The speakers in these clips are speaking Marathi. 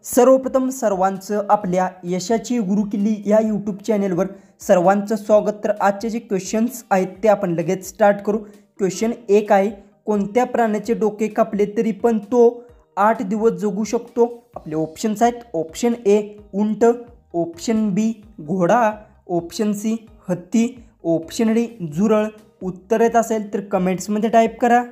सर्वप्रथम सर्वांचं आपल्या यशाची गुरुकिल्ली या यूट्यूब चॅनेलवर सर्वांचं स्वागत। तर आजचे जे क्वेश्चन्स आहेत ते आपण लगेच स्टार्ट करू। क्वेश्चन 1 आहे, कोणत्या प्राण्याचे डोके कापले तरी पण तो 8 दिवस जगू शकतो? आपले ऑप्शन्स आहेत, ऑप्शन ए उंट, ऑप्शन बी घोडा, ऑप्शन सी हत्ती, ऑप्शन डी झुरळ। उत्तर येत असेल तर कमेंट्समध्ये टाईप करा।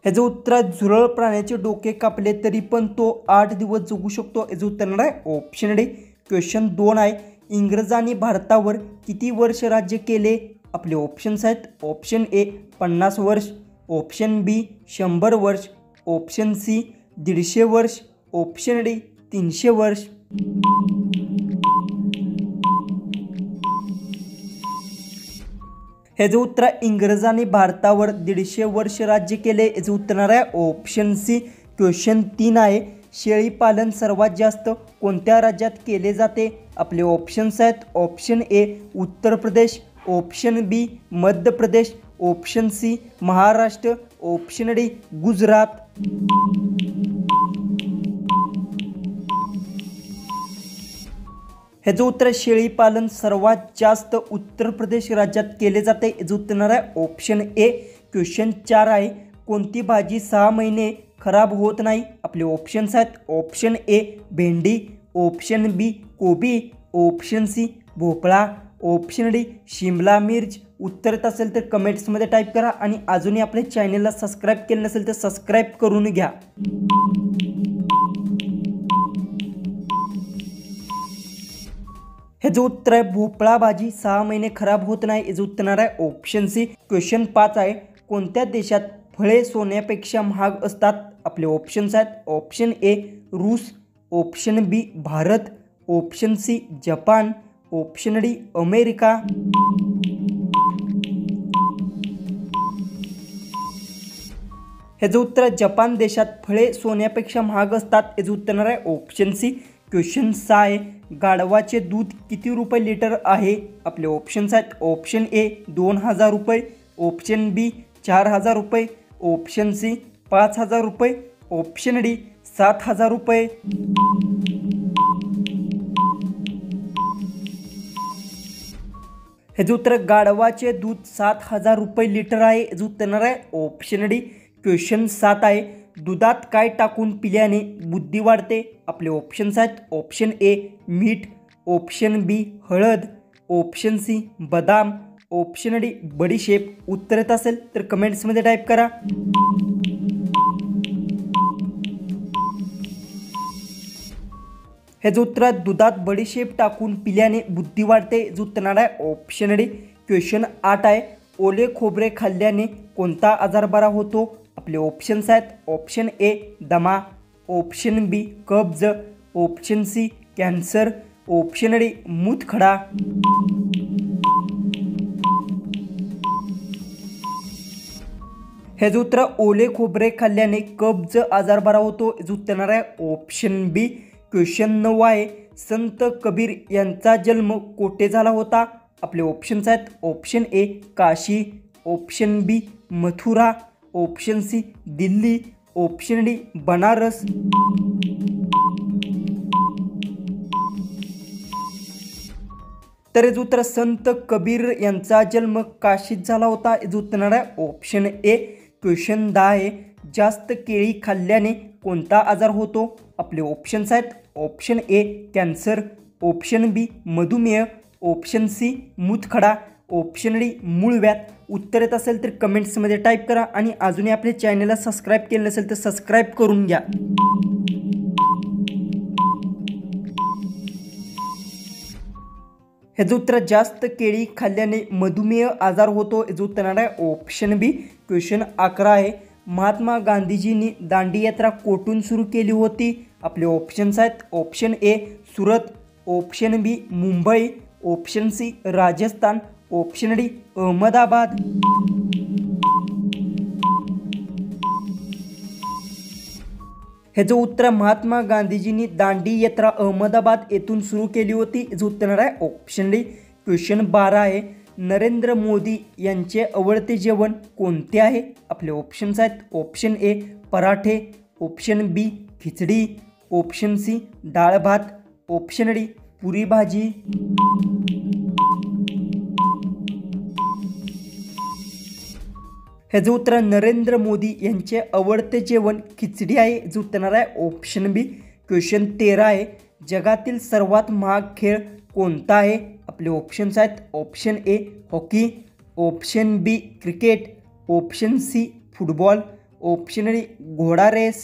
ह्याचं उत्तर आहे झुरळ प्राण्याचे डोके कापले तरी पण तो 8 दिवस जगू शकतो। याचं उत्तर आहे ऑप्शन डी। क्वेश्चन 2 आहे, इंग्रजांनी भारतावर किती वर्ष राज्य केले? आपले ऑप्शन्स आहेत, ऑप्शन ए 50 वर्ष, ऑप्शन बी 100 वर्ष, ऑप्शन सी 150 वर्ष, ऑप्शन डी 300 वर्ष। ह्याचं उत्तर इंग्रजांनी भारतावर 150 वर्ष राज्य केले। याचं उत्तर आहे ऑप्शन सी। क्वेश्चन 3 आहे, शेळी पालन सर्वात जास्त कोणत्या राज्यात केले जाते? आपले ऑप्शन्स आहेत, ऑप्शन ए Uttar Pradesh, option B Madhya Pradesh, option C Maharashtra, option D Gujarat. ह्याचं उत्तर शेळी पालन सर्वात जास्त उत्तर प्रदेश राज्यात केले जाते। याचं उत्तर आहे ऑप्शन ए। क्वेश्चन 4 आहे, कोणती भाजी 6 महिने खराब होत नाही? आपले ऑप्शन्स आहेत, ऑप्शन ए भेंडी, ऑप्शन बी कोबी, ऑप्शन सी भोपळा, ऑप्शन डी शिमला मिर्च। उत्तर येत असेल तर कमेंट्समध्ये टाईप करा आणि अजूनही आपल्या चॅनलला सबस्क्राईब केलं नसेल तर सबस्क्राईब करून घ्या। ह्याचं उत्तर आहे भोपळा भाजी 6 महिने खराब होत नाही। याचं उत्तर आहे ऑप्शन सी। क्वेश्चन 5 आहे, कोणत्या देशात फळे सोन्यापेक्षा महाग असतात? आपले ऑप्शन्स आहेत, ऑप्शन ए रूस, option B Bharat, option C Japan, option D America. ह्याचं उत्तर जपान देशात फळे सोन्यापेक्षा महाग असतात। याचं उत्तर आहे ऑप्शन सी। क्वेश्चन 6 आहे, गाढवाचे दूध किती रुपये लिटर आहे? आपले ऑप्शन्स आहेत, ऑप्शन ए 2000 रुपये, ऑप्शन बी 4000 रुपये, ऑप्शन सी 5000 रुपये, ऑप्शन डी 7000 रुपये। ह्याचं उत्तर गाढवाचे दूध 7000 रुपये लिटर आहे। याचं उत्तर आहे ऑप्शन डी। क्वेश्चन 7 आहे, दुधात काय टाकून पिल्याने बुद्धी वाढते? आपले ऑप्शन्स आहेत, ऑप्शन ए मीठ, ऑप्शन बी हळद, ऑप्शन सी बदाम, ऑप्शन डी बडीशेप। उत्तर येत असेल तर कमेंट्समध्ये टाईप करा। ह्याचं उत्तर दुधात बडीशेप टाकून पिल्याने बुद्धी वाढते। याचं उत्तर आहे ऑप्शन डी। क्वेश्चन 8 आहे, ओले खोबरे खाल्ल्याने कोणता आजार बरा होतो? आपले ऑप्शन्स आहेत, ऑप्शन ए दमा, ऑप्शन बी कब्ज, option C cancer, option D मूतखडा। ह्याचं उत्तर ओले खोबरे खाल्ल्याने कब्ज आजार बरा होतो। याचं उत्तर आहे ऑप्शन बी। क्वेश्चन 9 आहे, संत कबीर यांचा जन्म कोठे झाला होता? आपले ऑप्शन्स आहेत, option A Kashi, option B Mathura, option C Delhi, option D Banaras. तर याचं उत्तर संत कबीर यांचा जन्म काशीत झाला होता। याचं उत्तर आहे ऑप्शन ए। क्वेश्चन 10 आहे, जास्त केळी खाल्ल्याने कोणता आजार होतो? आपले ऑप्शन्स आहेत, ऑप्शन ए कॅन्सर, ऑप्शन बी मधुमेह, ऑप्शन सी मूतखडा, ऑप्शन डी मूळव्याध। उत्तर येत असेल तर कमेंट्समध्ये टाईप करा आणि अजूनही आपल्या चॅनलला सबस्क्राईब केलं नसेल तर सबस्क्राईब करून घ्या। ह्याचं उत्तर जास्त केळी खाल्ल्याने मधुमेह आजार होतो। याचं उत्तर आहे ऑप्शन बी। क्वेश्चन 11 आहे, महात्मा गांधीजींनी दांडी यात्रा कोठून सुरू केली होती? आपले ऑप्शन्स आहेत, option A Surat, option B Mumbai, option C Rajasthan, option D Ahmedabad. ह्याचं उत्तर महात्मा गांधीजींनी दांडी यात्रा अहमदाबाद येथून सुरू केली होती। याचं उत्तर आहे ऑप्शन डी। क्वेश्चन 12 आहे, नरेंद्र मोदी यांचे आवडते जेवण कोणते आहे? आपले ऑप्शन्स आहेत ऑप्शन ए पराठे, ऑप्शन बी खिचडी, ऑप्शन सी डाळ भात, ऑप्शन डी पुरी भाजी। ह्याचं उत्तर नरेंद्र मोदी यांचे आवडते जेवण खिचडी आहे, जो उत्तर आहे ऑप्शन बी। क्वेश्चन 13 आहे, जगातील सर्वात महाग खेळ कोणता आहे? आपले ऑप्शन्स आहेत option A hockey, option B cricket, option C football, option D घोडा रेस।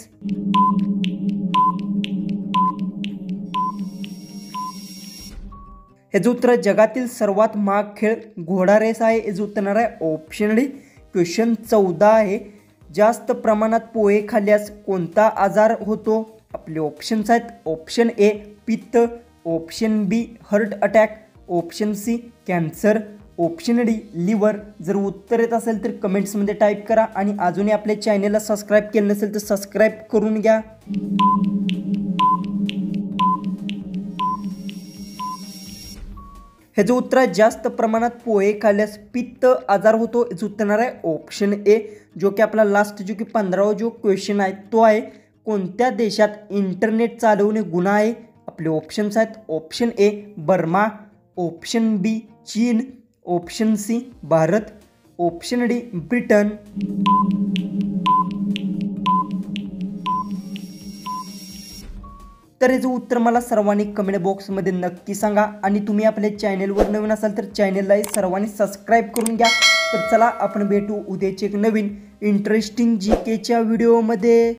ह्याचं उत्तर जगातील सर्वात महाग खेळ घोडा रेस आहे, याचं उत्तर आहे ऑप्शन डी। क्वेश्चन 14 आहे, जास्त प्रमाणात पोहे खाल्ल्यास कोणता आजार होतो? आपले ऑप्शन्स आहेत ऑप्शन ए पित्त, option B heart attack, option C cancer, option D liver. जर उत्तर येत असेल तर कमेंट्समध्ये टाईप करा आणि अजूनही आपल्या चॅनलला सबस्क्राईब केलं नसेल तर सबस्क्राईब करून घ्या। ह्याचं उत्तर आहे जास्त प्रमाणात पोहे खाल्ल्यास पित्त आजार होतो, याचं उत्तर आहे ऑप्शन ए। जो की आपला लास्ट जो की 15वा जो क्वेश्चन आहे तो आहे, कोणत्या देशात इंटरनेट चालवणे गुन्हा आहे? आपले ऑप्शन्स आहेत option A Burma, option B चीन, option C Bharat, option D Britain. तर याचं उत्तर मला सर्वांनी कमेंट बॉक्समध्ये नक्की सांगा आणि तुम्ही आपल्या चॅनलवर नवीन असाल तर चॅनलला सर्वांनी सबस्क्राईब करून घ्या। तर चला आपण भेटू उद्याचे एक नवीन इंटरेस्टिंग जीकेच्या व्हिडिओमध्ये।